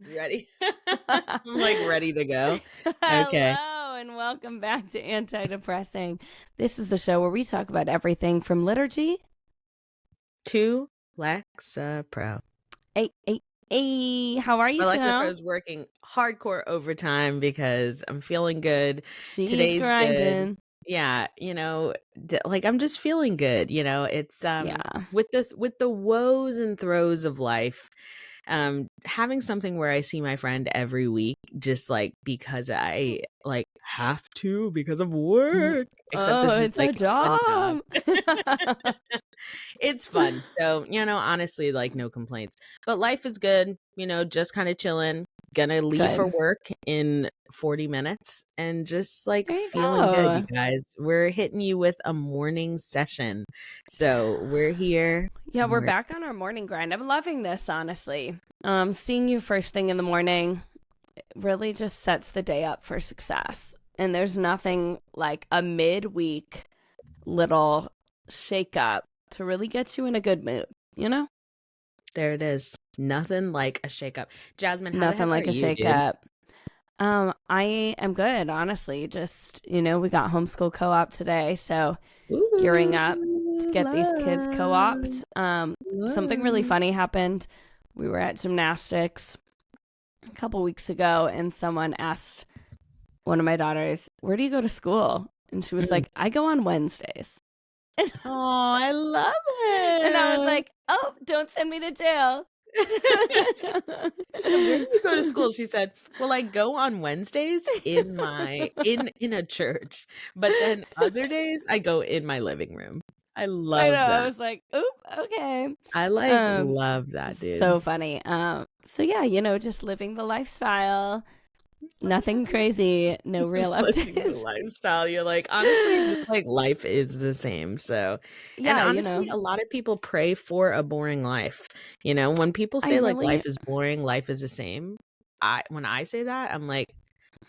Ready? I'm like ready to go. Okay. Hello, and welcome back to Anti-Depressing. This is the show where we talk about everything from liturgy. To Lexapro. Hey, how are you, Lexapro Chanel? is working hardcore overtime because I'm feeling good. She's Today's good. grinding. Yeah, like I'm just feeling good. It's Yeah, with the woes and throes of life. Having something where I see my friend every week just like because I like have to because of work, except oh, this is it's a like a fun job. job. It's fun. So, honestly, like no complaints. But life is good, just kind of chilling. Gonna leave for Good. work in 40 minutes and just like There you feeling good, you go. guys. We're hitting you with a morning session. So, we're here. Yeah, And we're we're back on our morning grind. I'm loving this, honestly. Seeing you first thing in the morning really just sets the day up for success. And there's nothing like a midweek little shake up to really get you in a good mood, you know? There it is. Nothing like a shakeup. Jasmine, how the Nothing heck are like a you, shake dude? up. I am good, honestly. Just, we got homeschool co-op today, so gearing up to Ooh, get these kids love, co-opted. Something really love. funny happened. We were at gymnastics a couple weeks ago, and someone asked one of my daughters, "Where do you go to school?" And she was Mm. like, "I go on Wednesdays." Oh, I And I was love like, "Oh, don't send me to jail." I said, "Where do you go to school?" She said, "Well, I go on Wednesdays in my in a church, but then other days I go in my living room." I I know. love I that. was like, "Oop, okay." I like Um, love that, dude. so funny. So yeah, just living the lifestyle. Nothing crazy. No real Just living the updates. lifestyle. You're like, honestly, just like life is the same. So, and Yeah, honestly, a lot of people pray for a boring life. When people I say like really, life is boring, life is the same. When I say that, I'm like,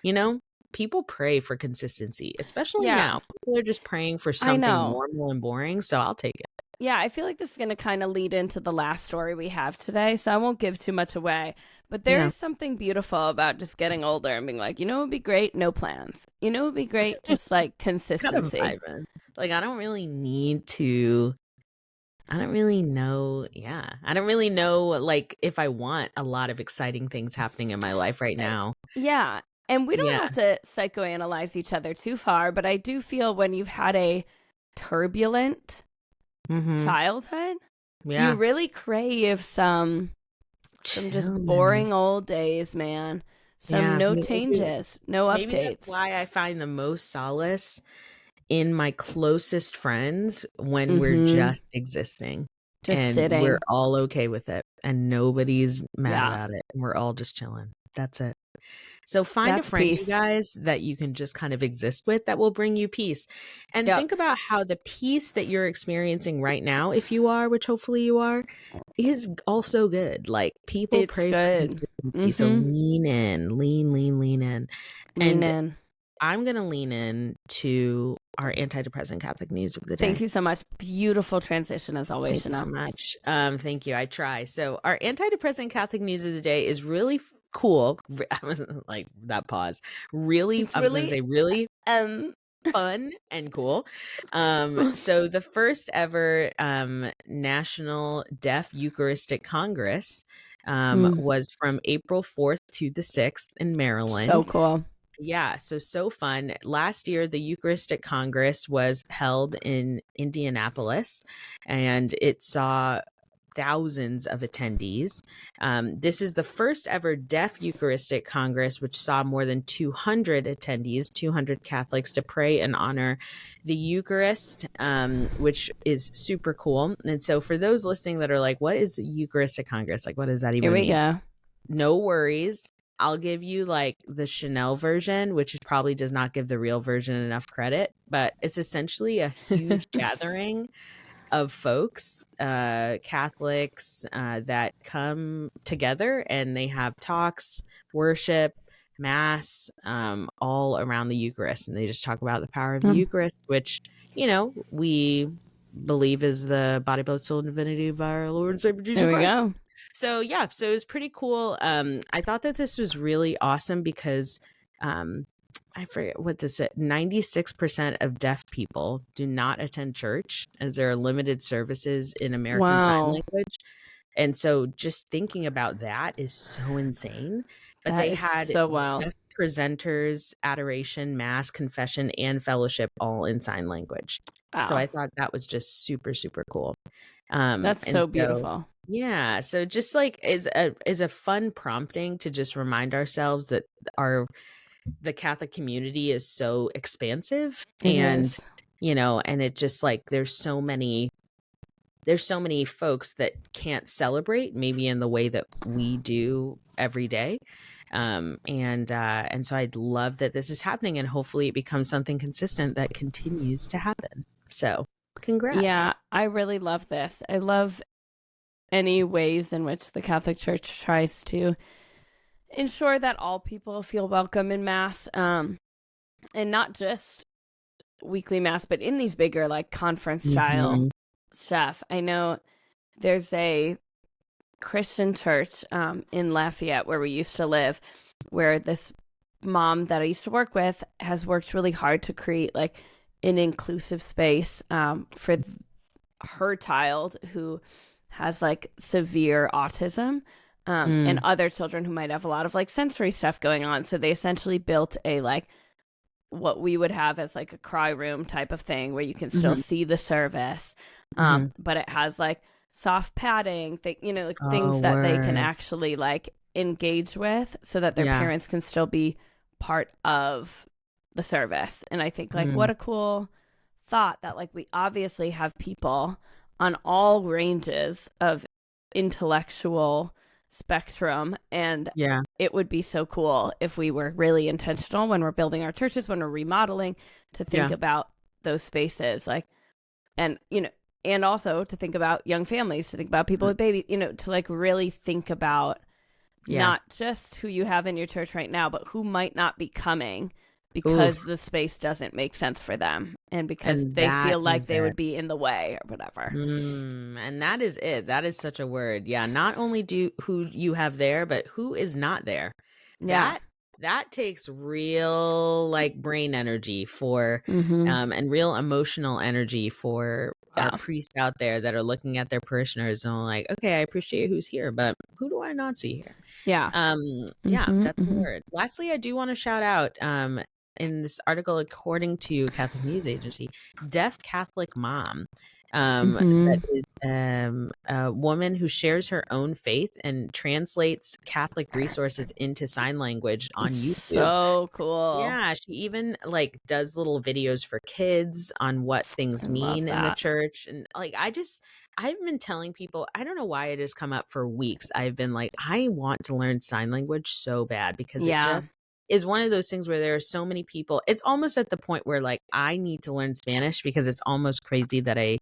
you know, people pray for consistency, especially yeah, now. People are just praying for I something know. normal and boring. So I'll take it. Yeah, I feel like this is going to kind of lead into the last story we have today, so I won't give too much away. But there Yeah. is something beautiful about just getting older and being like, it would be great, no plans. It would be great, just like Kind of consistency. vibing. Like, I don't really need to. I don't really know. Yeah. I don't really know, like, if I want a lot of exciting things happening in my life right Uh, now. Yeah. And we don't Yeah. have to psychoanalyze each other too far, but I do feel when you've had a turbulent Mm-hmm. childhood, you Yeah. really crave some just Chillness. boring old days, man. Some Yeah. no Maybe, changes, no maybe that's updates. why I find the most solace in my closest friends when we're Mhm. just existing Just and we're sitting. all okay with it and nobody's mad Yeah. about it and we're all just chilling. That's it. So find a That's friend, you peace. guys, that you can just kind of exist with that will bring you peace. And Yep. think about how the peace that you're experiencing right now, if you are, which hopefully you are, is also good. Like people It's pray for good. consistency. So Mhm. lean in, lean in. Lean And in. I'm going to lean in to our antidepressant Catholic news of the Thank day. you so much. Beautiful transition as always, Thank you so Chanel. much. Thank you. I try. So our antidepressant Catholic news of the day is really cool. I was like that pause. Really, It's I was going to really say really um fun and cool. So the first ever National Deaf Eucharistic Congress mm, was from April 4th to the 6th in so Maryland. cool. Yeah, so fun. Last year, the Eucharistic Congress was held in Indianapolis, and it saw thousands of attendees. This is the first ever Deaf Eucharistic Congress, which saw more than 200 attendees, 200 Catholics to pray and honor the Eucharist, which is super cool. And so, for those listening that are like, what is a Eucharistic Congress? Like, what does that Here even we mean? go. No worries. I'll give you like the Chanel version, which is probably does not give the real version enough credit, but it's essentially a huge gathering of folks, Catholics, that come together and they have talks, worship, mass, all around the Eucharist. And they just talk about the power of the Hmm. Eucharist, which, we believe is the body, blood, soul, and divinity of our Lord and Savior Jesus There we Christ. go. So yeah, so it was pretty cool. I thought that this was really awesome because um I forget what this said. 96% of deaf people do not attend church as there are limited services in American Sign Wow. Language. And so just thinking about that is so insane. But That they is had so wild. deaf presenters, adoration, mass, confession, and fellowship all in sign language. So Wow. I thought that was just super, super cool. That's And so so beautiful. yeah, so just like is a fun prompting to just remind ourselves that our the Catholic community is so expansive, It and is. and it just like there's so many folks that can't celebrate maybe in the way that we do every day. And so I'd love that this is happening, and hopefully it becomes something consistent that continues to happen. So congrats. Yeah, I really love this. I love any ways in which the Catholic Church tries to ensure that all people feel welcome in Mass, and not just weekly Mass, but in these bigger, like, conference style Hmm. stuff. I know there's a Christian church in Lafayette where we used to live, where this mom that I used to work with has worked really hard to create like an inclusive space for her child who has like severe autism, and Mm, other children who might have a lot of like sensory stuff going on. So they essentially built a like what we would have as like a cry room type of thing where you can still hmm, see the service, hmm. but it has like soft padding, like Oh, things that they can word. actually like engage with so that their Yeah. parents can still be part of the service. And I think like Mm, what a cool thought that like we obviously have people on all ranges of intellectual spectrum, and yeah. it would be so cool if we were really intentional when we're building our churches, when we're remodeling, to think Yeah. about those spaces, like, and and also to think about young families, to think about people Mm, with babies, to like really think about yeah. not just who you have in your church right now, but who might not be coming Ooh, because the space doesn't make sense for them and because and they that feel like is they it. would be in the way or whatever. And that is it. That is such a word. Yeah. Not only do who you have there, but who is not there. Yeah. That that takes real like brain energy for Mm-hmm. and real emotional energy for our Yeah. priests out there that are looking at their parishioners and are like, okay, I appreciate who's here, but who do I not see here? Yeah. Yeah, Mm-hmm. that's the Mm-hmm. word. Lastly, I do want to shout out in this article, according to Catholic News Agency, Deaf Catholic Mom, that Mm-hmm. is a woman who shares her own faith and translates Catholic resources into sign language on It's YouTube. so cool. Yeah, she even like does little videos for kids on what I things love mean in the that. church. And like I've been telling people, I don't know why it has come up for weeks. I've been like, I want to learn sign language so bad because it Yeah. just is one of those things where there are so many people. It's almost at the point where like I need to learn Spanish because it's almost crazy that I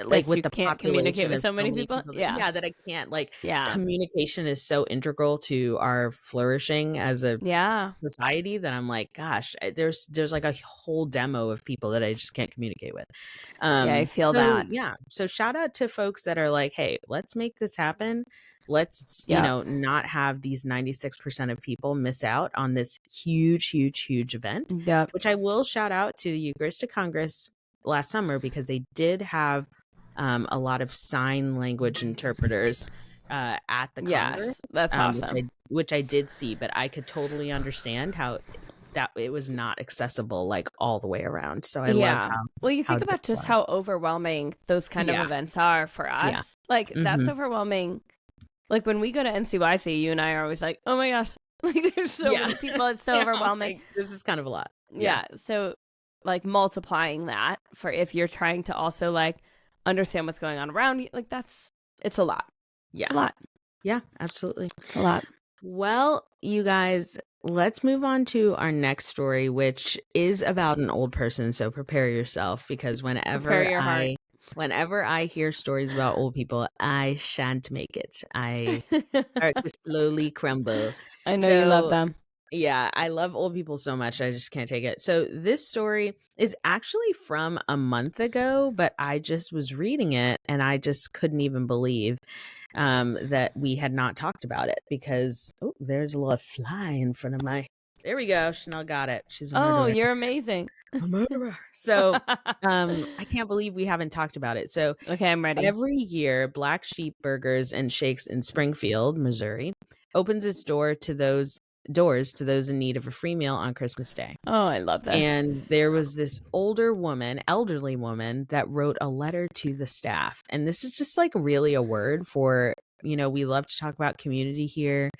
like That with you the can't communicate population with of so so many many people. people that, Yeah. yeah, that I can't like Yeah. communication is so integral to our flourishing as a Yeah. society that I'm like, gosh, there's like a whole demo of people that I just can't communicate with. Yeah. I feel So that. yeah, so shout out to folks that are like, hey, let's make this happen. Let's, Yep. not have these 96% of people miss out on this huge, huge, huge event, Yep. which I will shout out to the Eucharistic Congress last summer because they did have a lot of sign language interpreters at the Congress, Yes. That's which I awesome. which I did see, but I could totally understand how that it was not accessible like all the way around. So I love Yeah. how Well, you think this about just was. how overwhelming those kind of Yeah, events are for yeah, us. Like, that's hmm, overwhelming. Like, when we go to NCYC, you and I are always like, oh my gosh, like, there's so yeah, many people. It's so yeah. I'm overwhelming. like, this is kind of a lot. Yeah, Yeah. So, like, multiplying that for if you're trying to also, like, understand what's going on around you, like, it's a lot. It's yeah, a lot. yeah, absolutely. It's a lot. Well, you guys, let's move on to our next story, which is about an old person. So prepare yourself because Prepare your heart. whenever I hear stories about old people, I shan't make it. I start to slowly crumble. I know you love So them. yeah, I love old people so much. I just can't take it. So this story is actually from a month ago, but I just was reading it and I just couldn't even believe. that we had not talked about it because, oh, there's a little fly in front of my. There we go. Chanel got it. She's a Oh, murderer. you're amazing. A murderer. So I can't believe we haven't talked about it. So Okay, I'm ready. every year, Black Sheep Burgers and Shakes in Springfield, Missouri, opens its doors to those in need of a free meal on Christmas Day. Oh, I love this. And there was this elderly woman that wrote a letter to the staff. And this is just like really a word for, we love to talk about community here.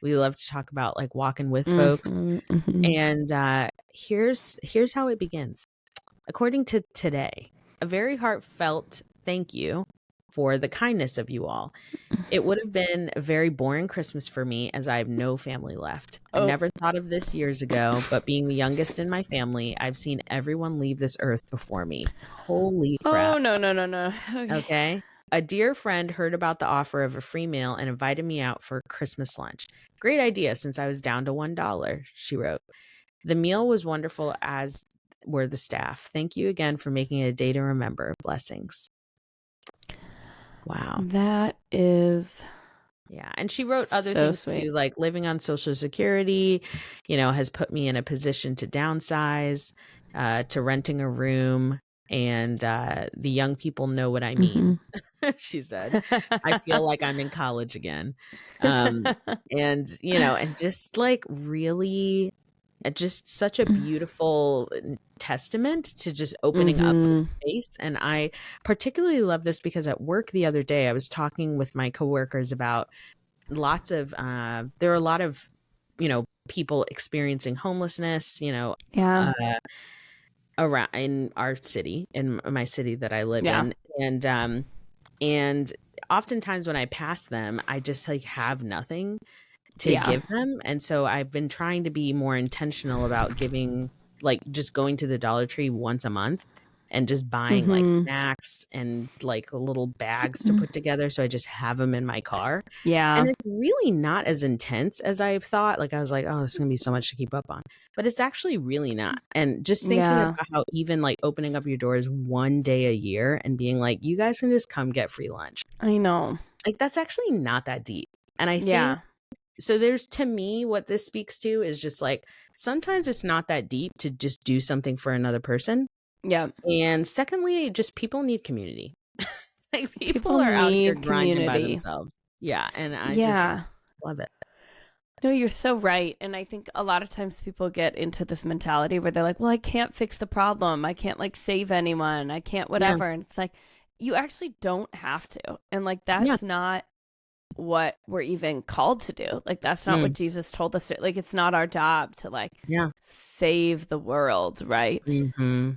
We love to talk about like walking with folks. And here's how it begins. According to Today, a very heartfelt thank you for the kindness of you all. It would have been a very boring Christmas for me as I have no family left. I never thought of this years ago, but being the youngest in my family, I've seen everyone leave this earth before me. Holy crap. Oh, no. Okay. A dear friend heard about the offer of a free meal and invited me out for Christmas lunch. Great idea since I was down to $1, she wrote. The meal was wonderful, as were the staff. Thank you again for making it a day to remember. Blessings. Wow. That is. Yeah. And she wrote other so things sweet. too, like living on Social Security, has put me in a position to downsize, to renting a room. And the young people know what I mean, she said. I feel like I'm in college again. And just like really, just such a beautiful testament to just opening up the space. And I particularly love this because at work the other day, I was talking with my coworkers about there are a lot of, people experiencing homelessness, around in our city, in my city that I live in. And oftentimes when I pass them, I just like have nothing to give them. And so I've been trying to be more intentional about giving, like just going to the Dollar Tree once a month and just buying like snacks and like little bags to put together. So I just have them in my car. Yeah. And it's really not as intense as I thought. Like I was like, oh, this is going to be so much to keep up on. But it's actually really not. And just thinking about how even like opening up your doors one day a year and being like, you guys can just come get free lunch. I know. Like that's actually not that deep. And I think, so there's, to me, what this speaks to is just like, sometimes it's not that deep to just do something for another person. Yeah. And secondly, just people need community. Like people are out here grinding by themselves. Yeah. And I just love it. No, you're so right. And I think a lot of times people get into this mentality where they're like, well, I can't fix the problem. I can't like save anyone. I can't whatever. And it's like, you actually don't have to. And like, that's not what we're even called to do. Like, that's not what Jesus told us to. Like, it's not our job to like save the world, right?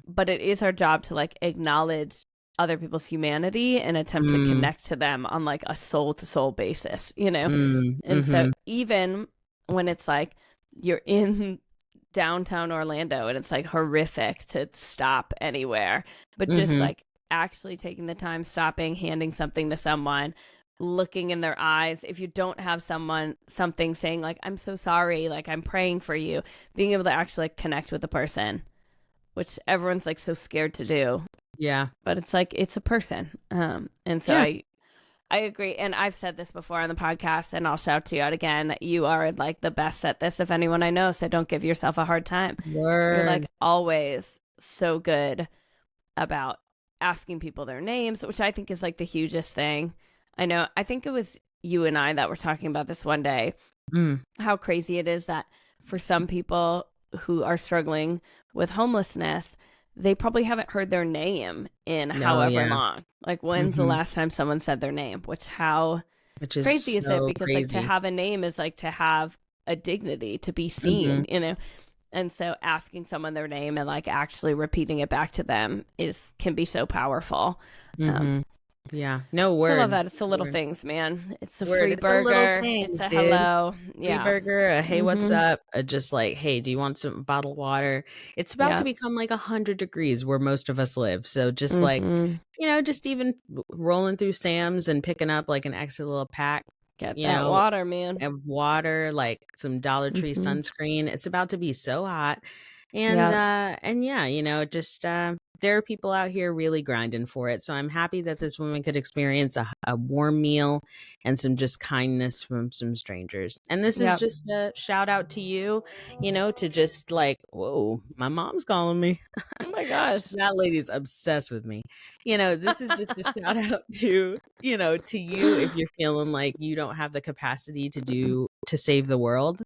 But it is our job to like acknowledge other people's humanity and attempt to connect to them on like a soul to soul basis, And so even when it's like you're in downtown Orlando and it's like horrific to stop anywhere, but just like actually taking the time, stopping, handing something to someone, looking in their eyes. If you don't have something saying like, I'm so sorry, like I'm praying for you, being able to actually like, connect with the person, which everyone's like so scared to do. Yeah. But it's like, it's a person. And so I agree. And I've said this before on the podcast, and I'll shout to you out again. You are like the best at this of anyone I know. So don't give yourself a hard time. You're like always so good about asking people their names, which I think is like the hugest thing. I think it was you and I that were talking about this one day, how crazy it is that for some people who are struggling with homelessness, they probably haven't heard their name in however long. Like, when's the last time someone said their name? Which crazy is it? Because like to have a name is like to have a dignity, to be seen, And so asking someone their name and like actually repeating it back to them can be so powerful. Yeah, no word. I love that. It's the little things, man. It's a word. free It's burger. Things, it's a dude. hello. Free burger. A hey, what's up? Just like, hey, do you want some bottled water? It's about to become like 100 degrees where most of us live. So just like, just even rolling through Sam's and picking up like an extra little pack. Get that water, man. Of water, like some Dollar Tree sunscreen. It's about to be so hot. And just there are people out here really grinding for it. So I'm happy that this woman could experience a warm meal and some just kindness from some strangers. And this is Yep. just a shout out to you, to just like, whoa, my mom's calling me. Oh my gosh. That lady's obsessed with me. This is just a shout out to you if you're feeling like you don't have the capacity to save the world.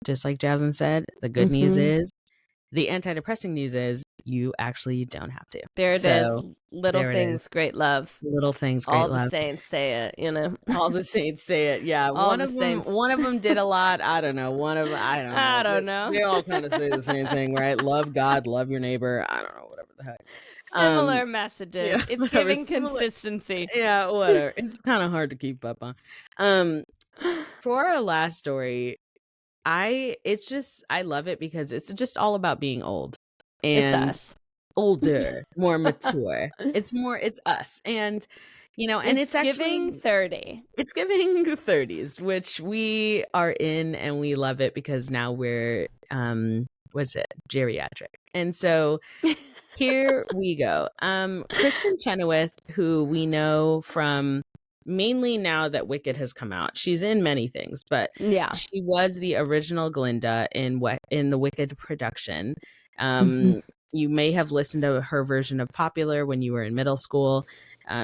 Just like Jasmine said, the good news is, the anti-depressing news is, you actually don't have to. There it is. Little there it things, is. great love. Little things, great All the love. saints say it, All the saints say it. Yeah, All one the of them. saints. One of them did a lot. I don't know. One of them. I don't know. I don't know. They all kind of say the same thing, right? Love God, love your neighbor. I don't know. Whatever the heck. Similar messages. Yeah, It's whatever, giving consistency. Yeah, whatever. It's kind of hard to keep up on. For our last story, I love it because it's just all about being old and It's us. older, more mature. It's us. And and it's giving actually 30. It's giving 30s, which we are in, and we love it because now we're geriatric. And so here we go. Kristen Chenoweth, who we know from mainly now that Wicked has come out. She's in many things, but yeah, she was the original Glinda in the Wicked production. You may have listened to her version of Popular when you were in middle school.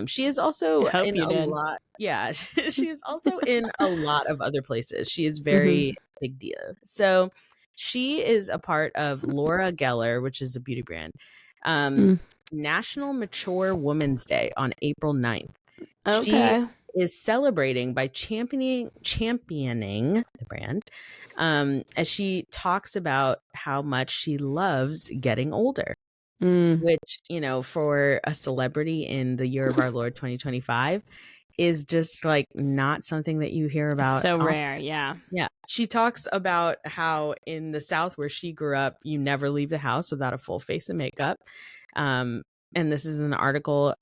She is also in a lot. Yeah, she is also in a lot of other places. She is very big deal. So she is a part of Laura Geller, which is a beauty brand. National Mature Women's Day on April 9th. Okay. She is celebrating by championing the brand as she talks about how much she loves getting older. Which, for a celebrity in the year of our Lord 2025 is just like not something that you hear about. So often. rare, yeah. Yeah. She talks about how in the South where she grew up, you never leave the house without a full face of makeup. And this is an article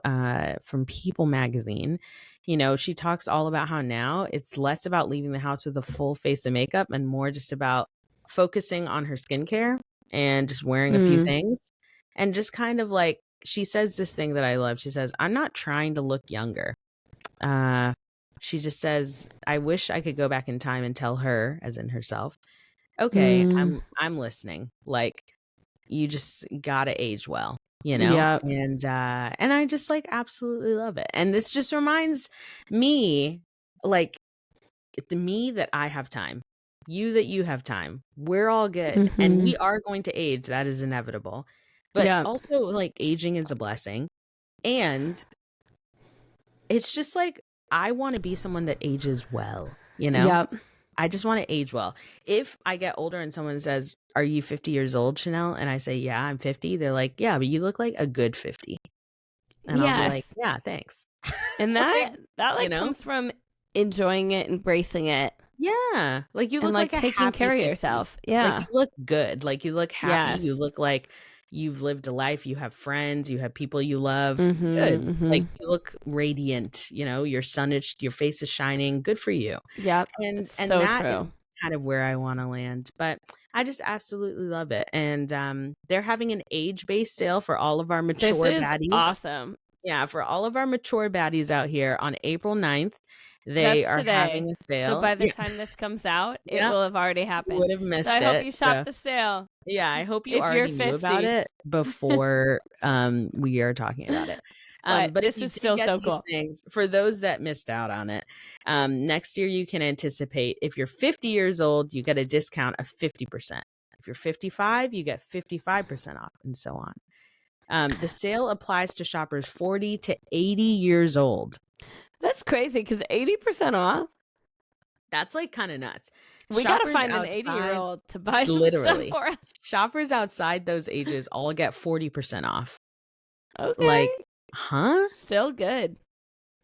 from People magazine. She talks all about how now it's less about leaving the house with a full face of makeup and more just about focusing on her skincare and just wearing a few things. And just kind of like, she says this thing that I love. She says, I'm not trying to look younger. She just says, I wish I could go back in time and tell her, as in herself, okay, I'm listening. Like, you just gotta age well. Yep. And I just like absolutely love it. And this just reminds me, like, me that I have time, you that you have time. We're all good, and we are going to age. That is inevitable. But also, like, aging is a blessing, and it's just like I want to be someone that ages well. Yep. I just want to age well. If I get older and someone says, are you 50 years old, Chanel? And I say, yeah, I'm 50. They're like, yeah, but you look like a good 50. And I'll be like, yeah, thanks. And that comes from enjoying it, embracing it. Yeah. Like you look like a taking care of yourself. Yeah. Like you look good. Like you look happy. Yes. You look like you've lived a life. You have friends. You have people you love. Good. Like you look radiant. Your your face is shining. Good for you. Yep. And so that true. is kind of where I want to land. But I just absolutely love it. And they're having an age-based sale for all of our mature baddies. Awesome. Yeah, for all of our mature baddies out here on April 9th. They are having a sale. So by the time this comes out, it will have already happened. You would have missed it. I hope you shop the sale. Yeah, I hope you already knew about it before we are talking about it. But this is still so cool. Things, for those that missed out on it, next year you can anticipate, if you're 50 years old, you get a discount of 50%. If you're 55, you get 55% off, and so on. The sale applies to shoppers 40 to 80 years old. That's crazy, because 80% off? That's like kind of nuts. We got to find an 80-year-old to buy literally stuff for us. Shoppers outside those ages all get 40% off. Okay. Like, huh? Still good.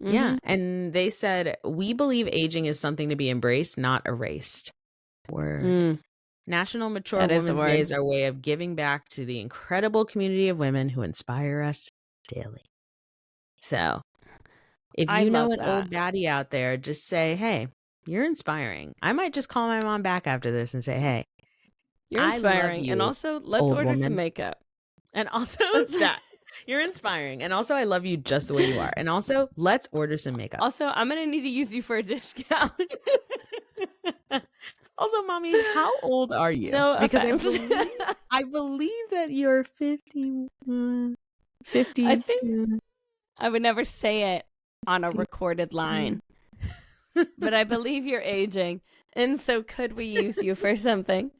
Yeah. And they said, we believe aging is something to be embraced, not erased. Word. National Mature Women's Day is our way of giving back to the incredible community of women who inspire us daily. So, if you know an old baddie out there, just say, hey, you're inspiring. I might just call my mom back after this and say, hey, you're inspiring. And also, let's order some makeup. And also that. You're inspiring. And also, I love you just the way you are. And also, let's order some makeup. Also, I'm going to need to use you for a discount. Also, mommy, how old are you? No Because offense. I believe that you're 50, 50. I think I would never say it on a recorded line, but I believe you're aging. And so could we use you for something?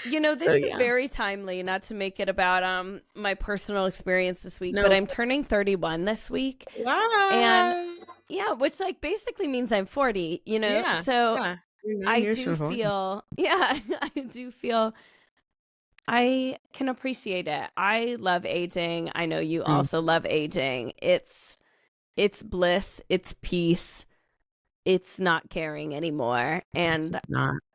You know, this is very timely, not to make it about my personal experience this week, but I'm turning 31 this week. Wow. And yeah, which like basically means I'm 40, you know? Yeah, so yeah. I do feel, I do feel I can appreciate it. I love aging. I know you also love aging. It's bliss, it's peace. It's not caring anymore. And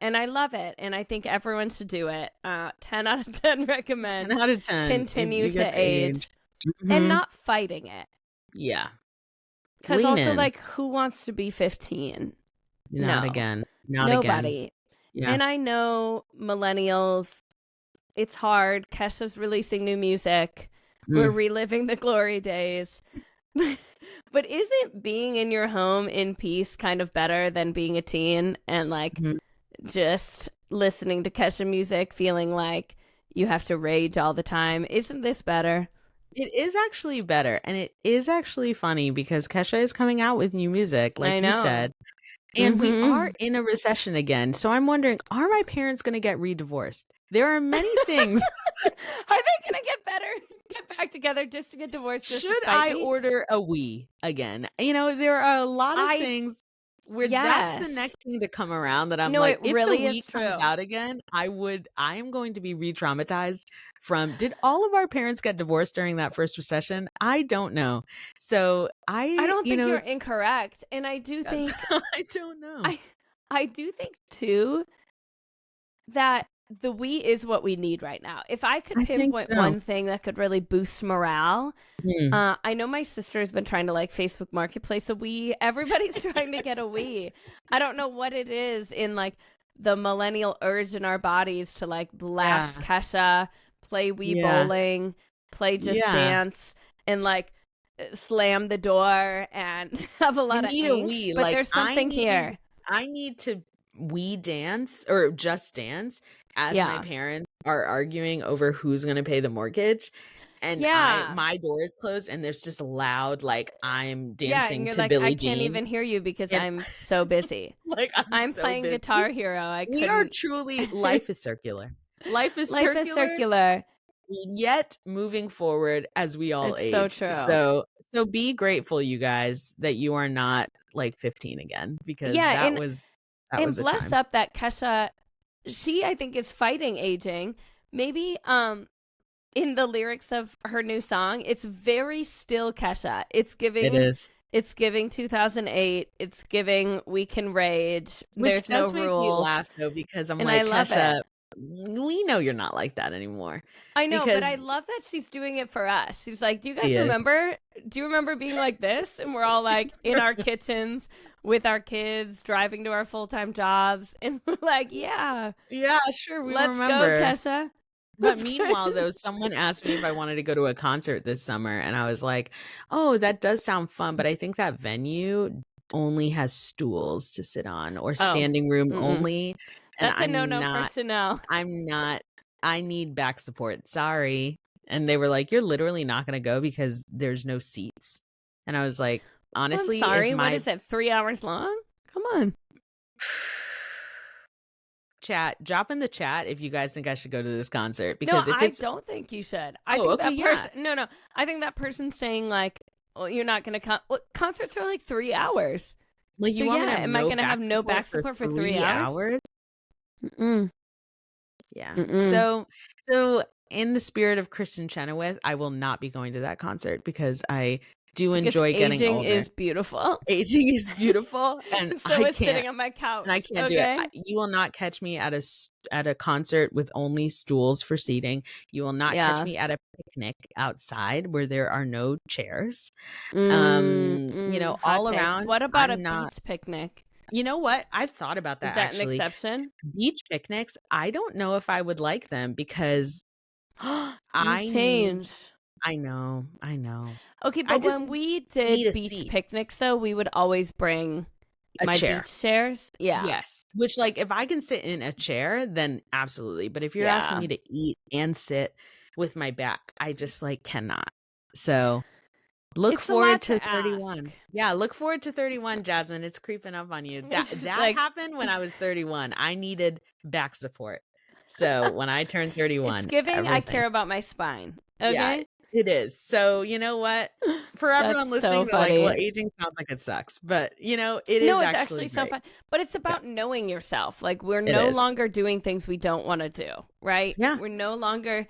I love it. And I think everyone should do it. 10 out of 10 recommend. 10 out of 10. Continue to age. And not fighting it. Yeah. Because also, like, who wants to be 15? Not again. Nobody. Again. Yeah. And I know millennials, it's hard. Kesha's releasing new music. We're reliving the glory days. But isn't being in your home in peace kind of better than being a teen and like just listening to Kesha music, feeling like you have to rage all the time? Isn't this better? It is actually better. And it is actually funny because Kesha is coming out with new music, like you said. And we are in a recession again. So I'm wondering, are my parents going to get re-divorced? There are many things. Are they going to get better? Get back together just to get divorced? Should I order a Wii again? You know, there are a lot of things where that's the next thing to come around that I'm like, if really the Wii comes out again, I am going to be re-traumatized from, did all of our parents get divorced during that first recession? I don't know. So I don't think you're incorrect. And I do think, I don't know. I do think too that the Wii is what we need right now. If I could pinpoint one thing that could really boost morale, I know my sister has been trying to like Facebook Marketplace a Wii. Everybody's trying to get a Wii. I don't know what it is in like the millennial urge in our bodies to like blast Kesha, play Wii bowling, play Just Dance, and like slam the door and have a lot of angst. But like, there's something here. I need to Wii dance or Just Dance as my parents are arguing over who's going to pay the mortgage. And my door is closed and there's just loud, like I'm dancing to like, Billie I Jean. Can't even hear you because I'm so busy. Like I'm so playing busy. Guitar Hero. We are truly, life is circular. Life is circular. Yet moving forward as we all age. So true. So be grateful, you guys, that you are not like 15 again, because that was a bless time. Up that Kesha, she I think is fighting aging. Maybe in the lyrics of her new song, it's very still Kesha. It's giving. It is. It's giving 2008. It's giving We Can Rage. Which There's no does make me rules. laugh though, because I'm like, Kesha, we know you're not like that anymore. I know, but I love that she's doing it for us. She's like, do you guys remember? Do you remember being like this? And we're all like in our kitchens with our kids, driving to our full-time jobs. And we're like, yeah, sure. Let's go, Kesha. But meanwhile, though, someone asked me if I wanted to go to a concert this summer. And I was like, oh, that does sound fun. But I think that venue only has stools to sit on or standing room only. And that's a no-no for Chanel. I'm not. I need back support. Sorry. And they were like, you're literally not going to go because there's no seats. And I was like, honestly, I'm sorry. What is that? 3 hours long? Come on. Chat, drop in the chat if you guys think I should go to this concert, because if it's... I don't think you should. I think that person. No. I think that person's saying like, "Oh, you're not going to come." Well, concerts are like 3 hours. Like, you want me to have am I going to have no back support for 3 hours? Yeah. So in the spirit of Kristen Chenoweth, I will not be going to that concert because I do enjoy getting older. Aging is beautiful. Aging is beautiful, and so I can't. Sitting on my couch, and I can't do it. You will not catch me at a concert with only stools for seating. You will not catch me at a picnic outside where there are no chairs. You know, all around. What about a beach picnic? You know what? I've thought about that. Is that actually. an exception? Beach picnics, I don't know if I would like them because I changed. I know. I know. Okay, I but just when we need did a beach seat, picnics, though, we would always bring a my chair. beach chairs. Yeah. Yes. Which, like, if I can sit in a chair, then absolutely. But if you're asking Yeah. me to eat and sit with my back, I just like cannot. So look It's a lot forward to to ask. 31. Yeah, look forward to 31, Jasmine. It's creeping up on you. That It's just that like, happened when I was 31. I needed back support. So when I turned it's 31, giving, I everything. care about my spine. Yeah, Okay. it is. So you know what? For That's everyone so listening, they're like, well, funny. aging sounds like it sucks. But it No, is it's actually actually so great. fun. But it's Yeah, about knowing yourself. Like, we're it no is. longer doing things we don't want to do, right? Yeah. We're no longer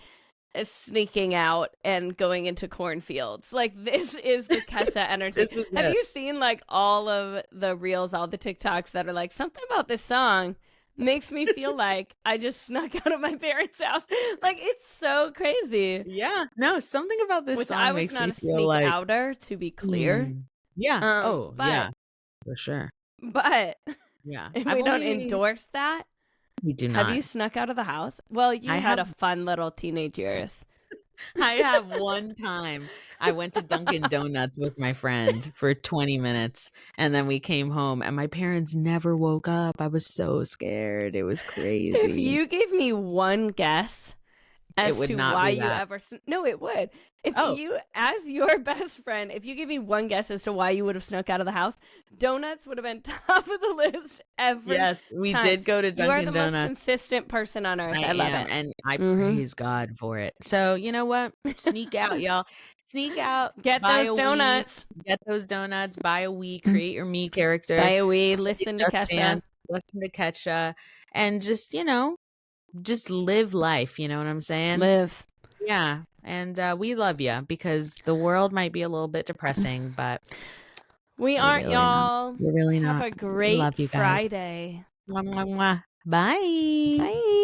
sneaking out and going into cornfields. Like, this is the Kesha energy. This is Have it. you seen like all of the reels, all the TikToks that are like, something about this song makes me feel like I just snuck out of my parents' house? Like, it's so crazy. Yeah. No, something about this Which I song was makes not me a feel sneak like, outer, to be clear. mm, yeah. Oh, But yeah, for sure. but Yeah. if I've we don't only endorse that, We do have not. you snuck out of the house? Well, I you had have a fun little teenage years. I have one time I went to Dunkin' Donuts with my friend for 20 minutes and then we came home and my parents never woke up. I was so scared. It was If crazy. you gave me one guess It as would to not why be you that. ever no, it would. If Oh, you, as your best friend, if you give me one guess as to why you would have snuck out of the house, donuts would have been top of the list every yes, we time. did go to You are Dunkin' the most Donuts. consistent person on earth. I I love am, it. and I Mm-hmm. praise God for it. So, you know what? Sneak out, y'all. Sneak out, Get buy those a Wii, donuts. get those donuts, buy a Wii, create your me character, Buy a weed. play Listen to Just Kesha. Dance, listen to Ketcha, and just live life. You know what I'm saying? Live. Yeah. And we love you because the world might be a little bit depressing, but We we're aren't, really not. y'all. We're really Have not. a We love great you guys. Friday. Mwah, mwah, mwah. Bye. Bye.